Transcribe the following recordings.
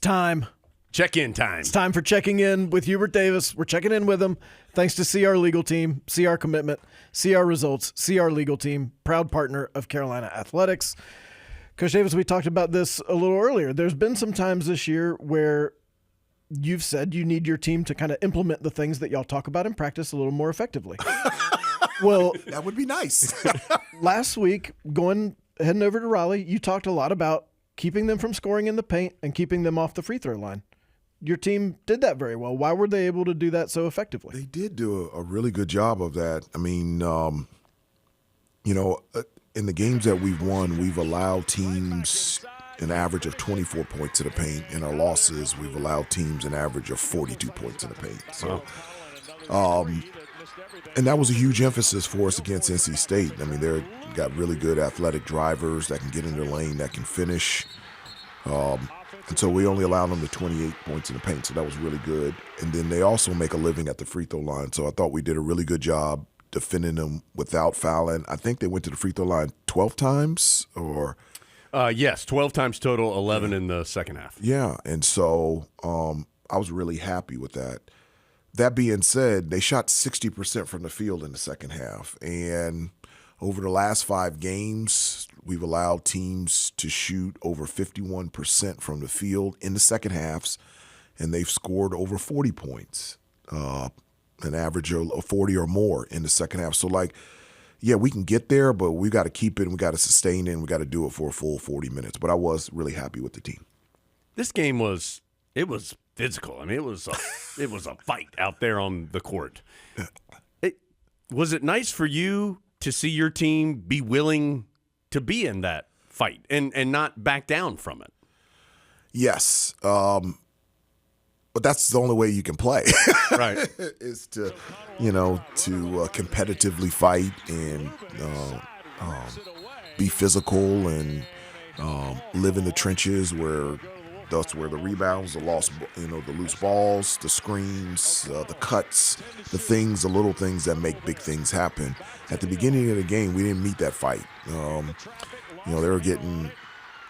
time. Check-in time. It's time for checking in with Hubert Davis. We're checking in with him. Thanks to CR Legal Team, CR Commitment, CR Results, CR Legal Team, proud partner of Carolina Athletics. Coach Davis, we talked about this a little earlier. There's been some times this year where you've said you need your team to kind of implement the things that y'all talk about in practice a little more effectively. Well, that would be nice. Last week, heading over to Raleigh, you talked a lot about keeping them from scoring in the paint and keeping them off the free throw line. Your team did that very well. Why were they able to do that so effectively? They did do a really good job of that. I mean, in the games that we've won, we've allowed teams an average of 24 points in the paint. In our losses, we've allowed teams an average of 42 points in the paint. So, and that was a huge emphasis for us against NC State. I mean, they've got really good athletic drivers that can get in their lane, that can finish. And so we only allowed them to 28 points in the paint, so that was really good. And then they also make a living at the free throw line, so I thought we did a really good job defending them without fouling. I think they went to the free throw line 12 times or – yes, 12 times total, 11 in the second half. Yeah, and so I was really happy with that. That being said, they shot 60% from the field in the second half. And over the last 5 games, we've allowed teams to shoot over 51% from the field in the second halves, and they've scored over 40 points, an average of 40 or more in the second half. So, yeah, we can get there, but we got to keep it and we got to sustain it and we got to do it for a full 40 minutes. But I was really happy with the team. This game was physical. I mean, it was a fight out there on the court. Was it nice for you to see your team be willing to be in that fight and not back down from it? Yes. But that's the only way you can play. Right. Is to competitively fight and be physical and live in the trenches where that's where the rebounds, the loose balls, the screens, the cuts, the little things that make big things happen. At the beginning of the game, we didn't meet that fight. They were getting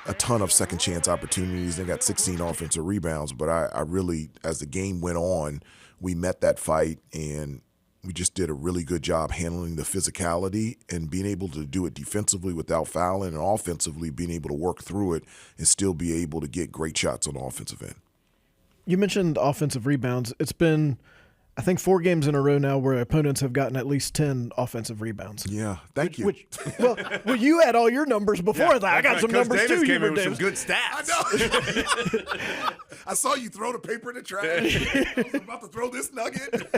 a ton of second chance opportunities. They got 16 offensive rebounds, but I really, as the game went on, we met that fight and we just did a really good job handling the physicality and being able to do it defensively without fouling and offensively being able to work through it and still be able to get great shots on the offensive end. You mentioned offensive rebounds. It's been, I think, 4 games in a row now where opponents have gotten at least 10 offensive rebounds. Yeah, thank you. Well, you had all your numbers before that. I got some Coach numbers Davis too. Came in with Davis. some good stats. I know. I saw you throw the paper in the trash. I was about to throw this nugget.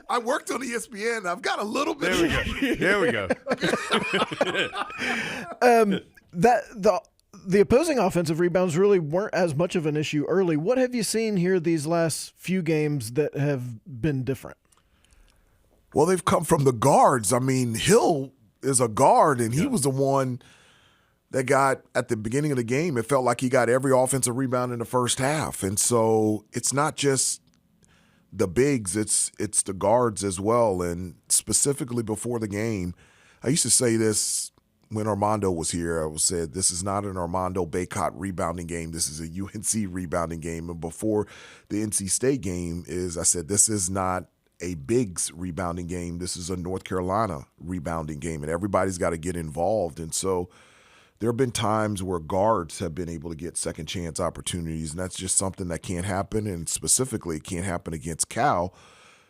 I worked on ESPN. I've got a little bit. There we go. The opposing offensive rebounds really weren't as much of an issue early. What have you seen here these last few games that have been different? Well, they've come from the guards. I mean, Hill is a guard, and he was the one that got, at the beginning of the game, it felt like he got every offensive rebound in the first half. And so it's not just the bigs, it's the guards as well. And specifically before the game, I used to say this when Armando was here. I said, this is not an Armando Baycott rebounding game. This is a UNC rebounding game. And before the NC State game I said, this is not a bigs rebounding game. This is a North Carolina rebounding game, and everybody's got to get involved. And so there have been times where guards have been able to get second chance opportunities, and that's just something that can't happen. And specifically, it can't happen against Cal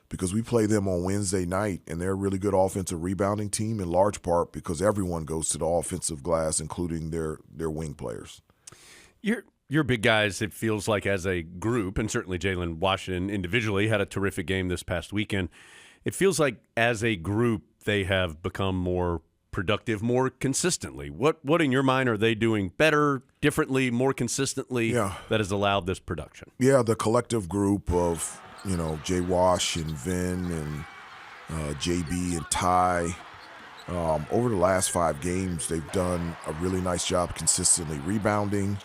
because we play them on Wednesday night, and they're a really good offensive rebounding team in large part because everyone goes to the offensive glass, including their wing players. Your big guys, it feels like as a group, and certainly Jalen Washington individually had a terrific game this past weekend. It feels like as a group they have become more productive more consistently. What in your mind are they doing better, differently, more consistently that has allowed this production? Yeah, the collective group of, Jay Wash and Vin and JB and Ty. Over the last 5 games, they've done a really nice job consistently rebounding,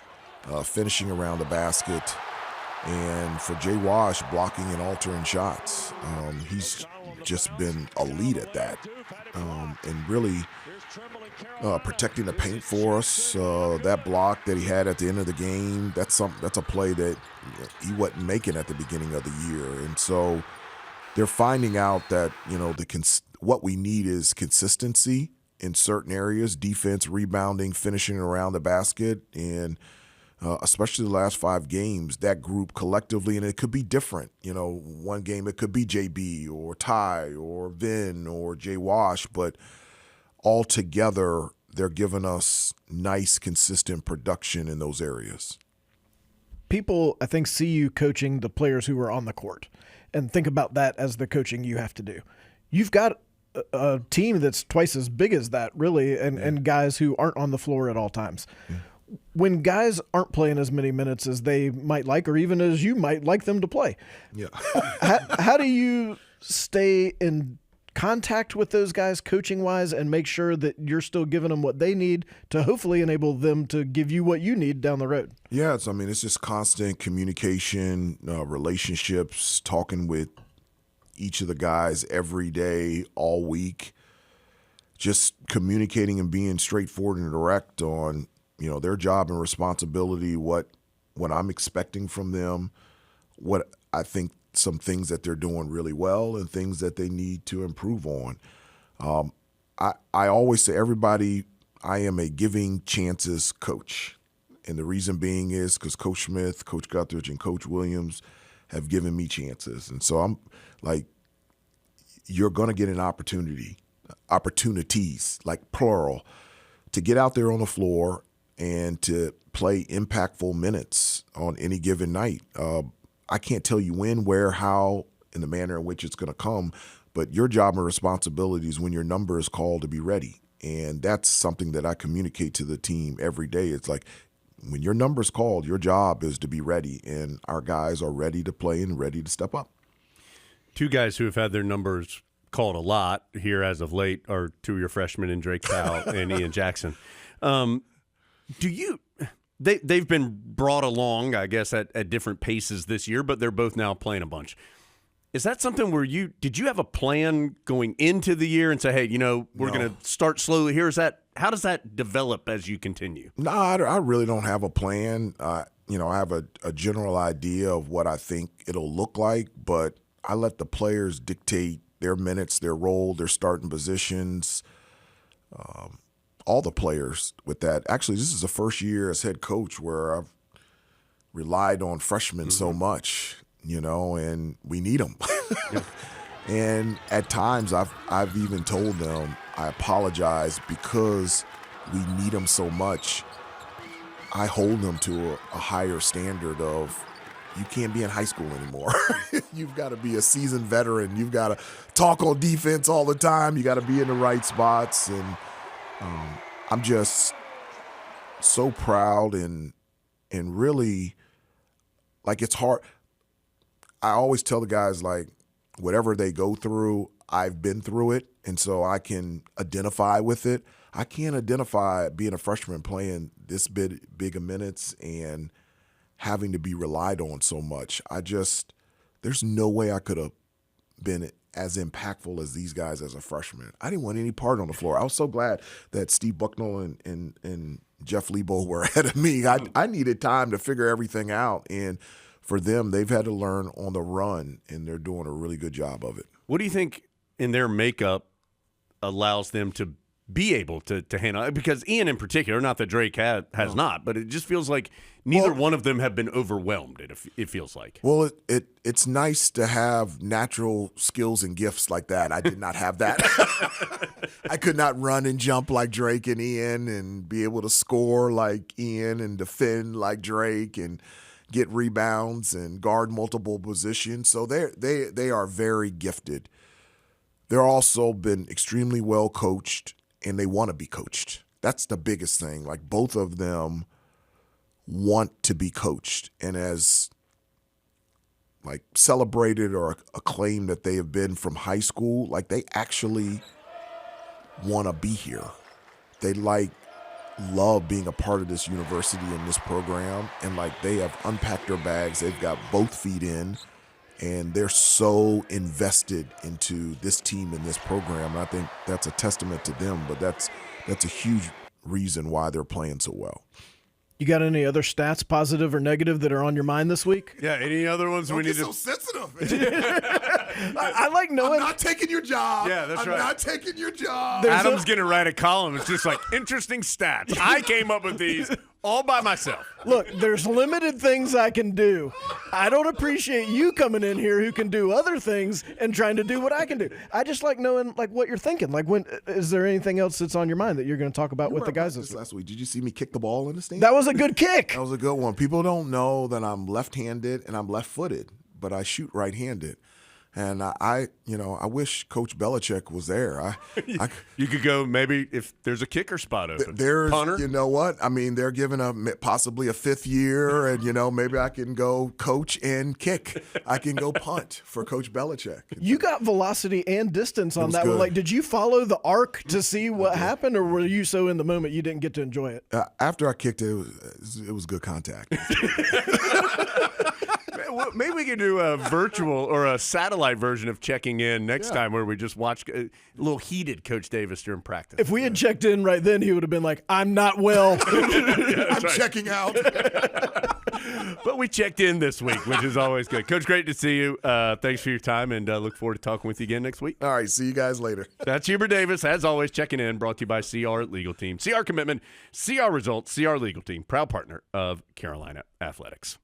finishing around the basket, and for Jay Wash, blocking and altering shots. He's just been elite at that. And really, protecting the paint for us. That block that he had at the end of the game, that's a play that he wasn't making at the beginning of the year. And so they're finding out that, what we need is consistency in certain areas, defense, rebounding, finishing around the basket, and especially the last 5 games, that group collectively, and it could be different. One game it could be JB or Ty or Vin or Jay Wash, but all together they're giving us nice, consistent production in those areas. People, I think, see you coaching the players who are on the court and think about that as the coaching you have to do. You've got a team that's twice as big as that, really, and guys who aren't on the floor at all times. Yeah. When guys aren't playing as many minutes as they might like, or even as you might like them to play, how do you stay in contact with those guys coaching-wise and make sure that you're still giving them what they need to hopefully enable them to give you what you need down the road? Yeah, it's just constant communication, relationships, talking with each of the guys every day, all week, just communicating and being straightforward and direct on, their job and responsibility, what I'm expecting from them, what I think some things that they're doing really well and things that they need to improve on. I always say everybody, I am a giving chances coach. And the reason being is because Coach Smith, Coach Guthridge, and Coach Williams have given me chances. And so I'm like, you're going to get an opportunities, like plural, to get out there on the floor and to play impactful minutes on any given night. I can't tell you when, where, how, in the manner in which it's going to come, but your job and responsibility is when your number is called to be ready. And that's something that I communicate to the team every day. It's like, when your number is called, your job is to be ready, and our guys are ready to play and ready to step up. 2 guys who have had their numbers called a lot here as of late are 2 of your freshmen in Drake Powell and Ian Jackson. They've been brought along, I guess, at different paces this year, but they're both now playing a bunch. Is that something where did you have a plan going into the year and say, hey, we're going to start slowly here? How does that develop as you continue? No, I really don't have a plan. I have a general idea of what I think it'll look like, but I let the players dictate their minutes, their role, their starting positions, all the players with that. Actually, this is the first year as head coach where I've relied on freshmen so much, and we need them. Yeah. And at times I've even told them I apologize because we need them so much. I hold them to a higher standard of, you can't be in high school anymore. You've got to be a seasoned veteran. You've got to talk on defense all the time. You got to be in the right spots. And I'm just so proud and really, like, it's hard. I always tell the guys, like, whatever they go through, I've been through it, and so I can identify with it. I can't identify being a freshman playing this big of minutes and having to be relied on so much. There's no way I could have been as impactful as these guys as a freshman. I didn't want any part on the floor. I was so glad that Steve Bucknell and Jeff Lebo were ahead of me. I needed time to figure everything out, and for them, they've had to learn on the run, and they're doing a really good job of it. What do you think in their makeup allows them to be able to handle it? Because Ian in particular, not that Drake has not, but it just feels like neither one of them have been overwhelmed, it feels like. Well, it's nice to have natural skills and gifts like that. I did not have that. I could not run and jump like Drake and Ian and be able to score like Ian and defend like Drake and get rebounds and guard multiple positions. So they are very gifted. They're also been extremely well coached, and they want to be coached. That's the biggest thing. Like, both of them want to be coached, and as like celebrated or acclaimed that they have been from high school, like, they actually want to be here. They love being a part of this university and this program, and like, they have unpacked their bags. They've got both feet in, And they're so invested into this team and this program. And I think that's a testament to them, but that's a huge reason why they're playing so well. You got any other stats, positive or negative, that are on your mind this week? Yeah, any other ones Don't we get need so to sensitive. I like knowing. I'm not taking your job. Yeah, that's right. I'm not taking your job. Adam's going to write a column. It's just like interesting stats. I came up with these all by myself. Look, there's limited things I can do. I don't appreciate you coming in here who can do other things and trying to do what I can do. I just like knowing like what you're thinking. Like, when is there anything else that's on your mind that you're going to talk about with the guys this week? Last week, did you see me kick the ball in the stand? That was a good kick. That was a good one. People don't know that I'm left-handed and I'm left-footed, but I shoot right-handed. And I wish Coach Belichick was there. You could go maybe if there's a kicker spot open. There's, punter. you know what? I mean, they're giving possibly a fifth year, and maybe I can go coach and kick. I can go punt for Coach Belichick. You got velocity and distance on that one. good. Like, did you follow the arc to see what happened, or were you so in the moment you didn't get to enjoy it? After I kicked it, it was good contact. Maybe we can do a virtual or a satellite version of checking in next time, where we just watch a little heated Coach Davis during practice. If we had checked in right then, he would have been like, "I'm not well." I'm checking out. But we checked in this week, which is always good. Coach, great to see you. Thanks for your time, and look forward to talking with you again next week. All right, see you guys later. That's Hubert Davis, as always, checking in, brought to you by CR Legal Team. CR Commitment, CR Results, CR Legal Team, proud partner of Carolina Athletics.